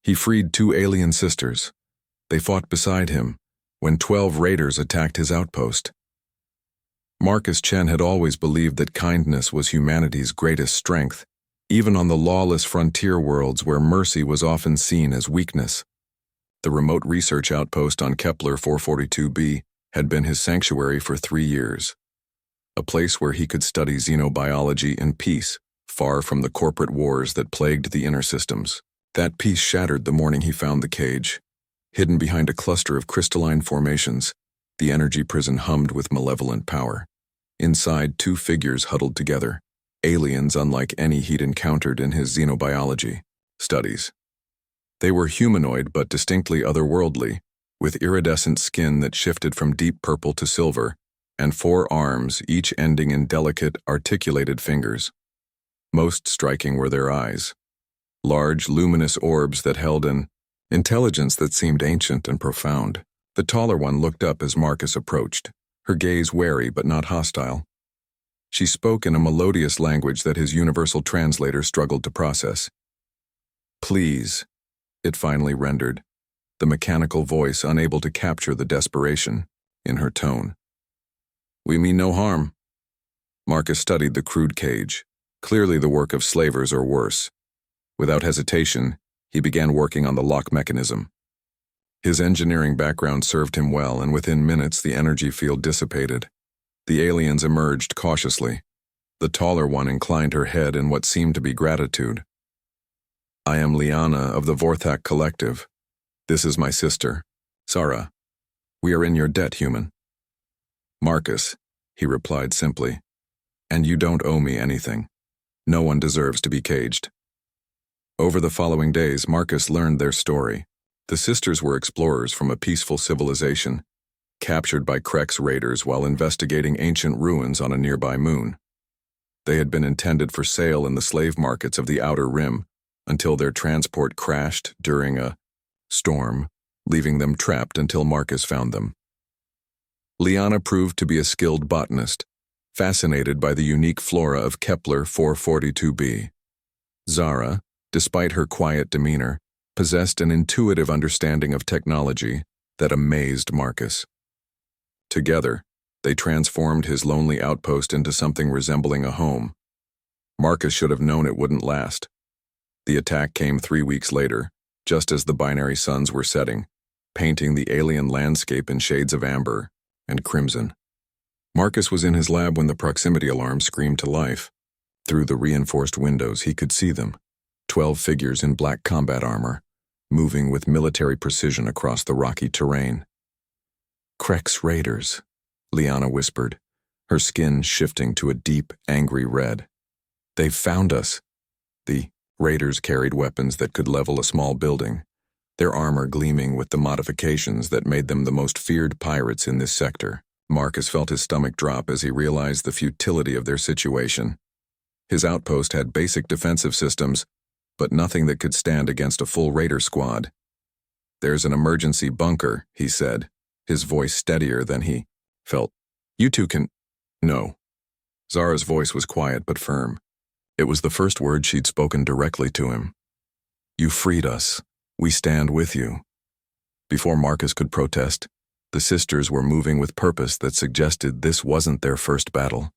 He freed 2 alien sisters. They fought beside him when 12 raiders attacked his outpost. Marcus Chen had always believed that kindness was humanity's greatest strength, even on the lawless frontier worlds where mercy was often seen as weakness. The remote research outpost on Kepler 442b had been his sanctuary for 3 years, a place where he could study xenobiology in peace, far from the corporate wars that plagued the inner systems. That peace shattered the morning he found the cage. Hidden behind a cluster of crystalline formations, the energy prison hummed with malevolent power. Inside, 2 figures huddled together, aliens unlike any he'd encountered in his xenobiology studies. They were humanoid but distinctly otherworldly, with iridescent skin that shifted from deep purple to silver, and 4 arms, each ending in delicate, articulated fingers. Most striking were their eyes, large, luminous orbs that held an intelligence that seemed ancient and profound. The taller one looked up as Marcus approached, her gaze wary but not hostile. She spoke in a melodious language that his universal translator struggled to process. "Please," it finally rendered, the mechanical voice unable to capture the desperation in her tone. "We mean no harm." Marcus studied the crude cage, clearly the work of slavers or worse. Without hesitation, he began working on the lock mechanism. His engineering background served him well, and within minutes the energy field dissipated. The aliens emerged cautiously. The taller one inclined her head in what seemed to be gratitude. "I am Liana of the Vorthak Collective. This is my sister, Sarah. We are in your debt, human." "Marcus," he replied simply, "and you don't owe me anything. No one deserves to be caged." Over the following days, Marcus learned their story. The sisters were explorers from a peaceful civilization, captured by Krek's raiders while investigating ancient ruins on a nearby moon. They had been intended for sale in the slave markets of the Outer Rim until their transport crashed during a storm, leaving them trapped until Marcus found them. Liana proved to be a skilled botanist, fascinated by the unique flora of Kepler 442b. Zara, despite her quiet demeanor, possessed an intuitive understanding of technology that amazed Marcus. Together, they transformed his lonely outpost into something resembling a home. Marcus should have known it wouldn't last. The attack came 3 weeks later, just as the binary suns were setting, painting the alien landscape in shades of amber and crimson. Marcus was in his lab when the proximity alarm screamed to life. Through the reinforced windows, he could see them, 12 figures in black combat armor, moving with military precision across the rocky terrain. "Krek's raiders," Liana whispered, her skin shifting to a deep, angry red. "They've found us." The raiders carried weapons that could level a small building, their armor gleaming with the modifications that made them the most feared pirates in this sector. Marcus felt his stomach drop as he realized the futility of their situation. His outpost had basic defensive systems, but nothing that could stand against a full raider squad. "There's an emergency bunker," he said, his voice steadier than he felt. "You two can—" "No." Zara's voice was quiet but firm. It was the first word she'd spoken directly to him. "You freed us. We stand with you." Before Marcus could protest, the sisters were moving with purpose that suggested this wasn't their first battle.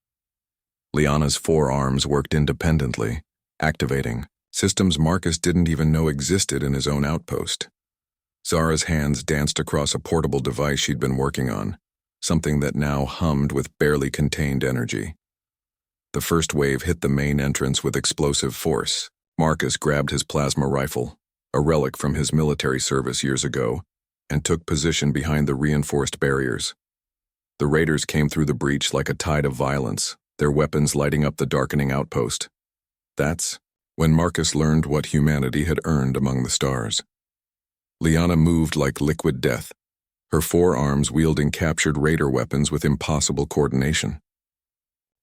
Liana's 4 arms worked independently, activating systems Marcus didn't even know existed in his own outpost. Zara's hands danced across a portable device she'd been working on, something that now hummed with barely contained energy. The first wave hit the main entrance with explosive force. Marcus grabbed his plasma rifle, a relic from his military service years ago, and took position behind the reinforced barriers. The raiders came through the breach like a tide of violence, their weapons lighting up the darkening outpost. That's when Marcus learned what humanity had earned among the stars. Liana moved like liquid death, her 4 arms wielding captured raider weapons with impossible coordination.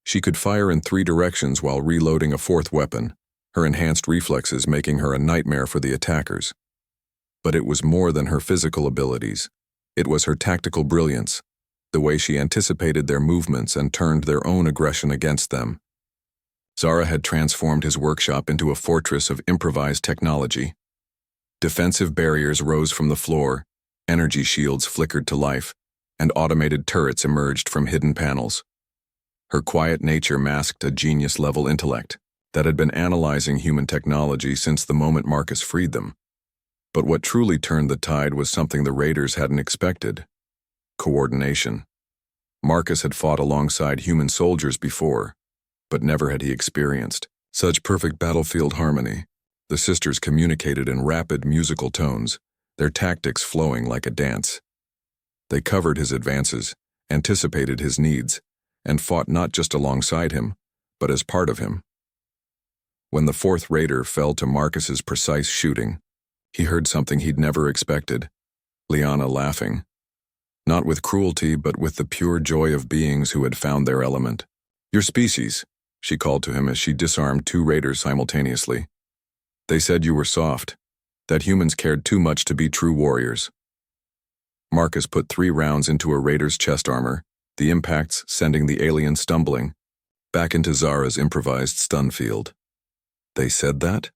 She could fire in 3 directions while reloading a 4th weapon, her enhanced reflexes making her a nightmare for the attackers. But it was more than her physical abilities. It was her tactical brilliance, the way she anticipated their movements and turned their own aggression against them. Zara had transformed his workshop into a fortress of improvised technology. Defensive barriers rose from the floor, energy shields flickered to life, and automated turrets emerged from hidden panels. Her quiet nature masked a genius-level intellect that had been analyzing human technology since the moment Marcus freed them. But what truly turned the tide was something the raiders hadn't expected: coordination. Marcus had fought alongside human soldiers before, but never had he experienced such perfect battlefield harmony. The sisters communicated in rapid musical tones, their tactics flowing like a dance. They covered his advances, anticipated his needs, and fought not just alongside him, but as part of him. When the fourth raider fell to Marcus's precise shooting, he heard something he'd never expected: Liana laughing. Not with cruelty, but with the pure joy of beings who had found their element. "Your species," she called to him as she disarmed two raiders simultaneously. "They said you were soft, that humans cared too much to be true warriors." Marcus put 3 rounds into a raider's chest armor, the impacts sending the alien stumbling back into Zara's improvised stun field. "They said that?"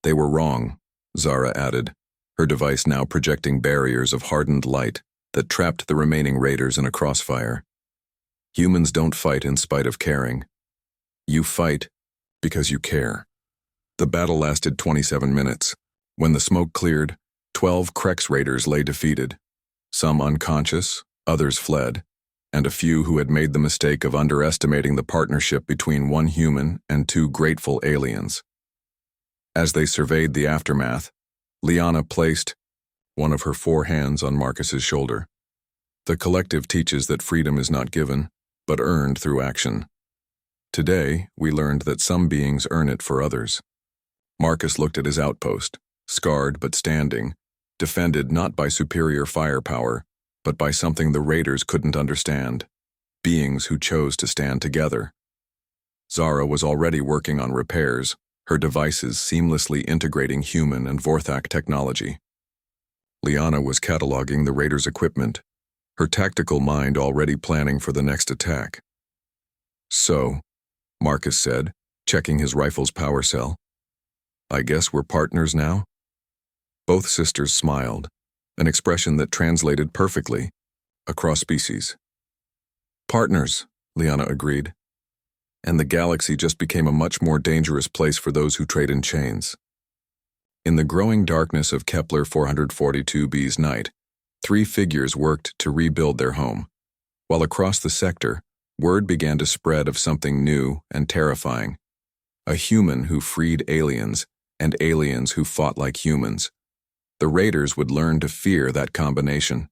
"They were wrong," Zara added, her device now projecting barriers of hardened light that trapped the remaining raiders in a crossfire. "Humans don't fight in spite of caring. You fight because you care." The battle lasted 27 minutes. When the smoke cleared, 12 Krex raiders lay defeated, some unconscious, others fled, and a few who had made the mistake of underestimating the partnership between one human and 2 grateful aliens. As they surveyed the aftermath, Liana placed one of her 4 hands on Marcus's shoulder. The collective teaches that freedom is not given, but earned through action. Today, we learned that some beings earn it for others. Marcus looked at his outpost, scarred but standing, defended not by superior firepower, but by something the raiders couldn't understand: beings who chose to stand together. Zara was already working on repairs, her devices seamlessly integrating human and Vorthak technology. Liana was cataloging the raiders' equipment, her tactical mind already planning for the next attack. "So," Marcus said, checking his rifle's power cell, "I guess we're partners now?" Both sisters smiled, an expression that translated perfectly across species. "Partners," Liana agreed. "And the galaxy just became a much more dangerous place for those who trade in chains." In the growing darkness of Kepler 442b's night, 3 figures worked to rebuild their home, while across the sector, word began to spread of something new and terrifying: a human who freed aliens, and aliens who fought like humans. The raiders would learn to fear that combination.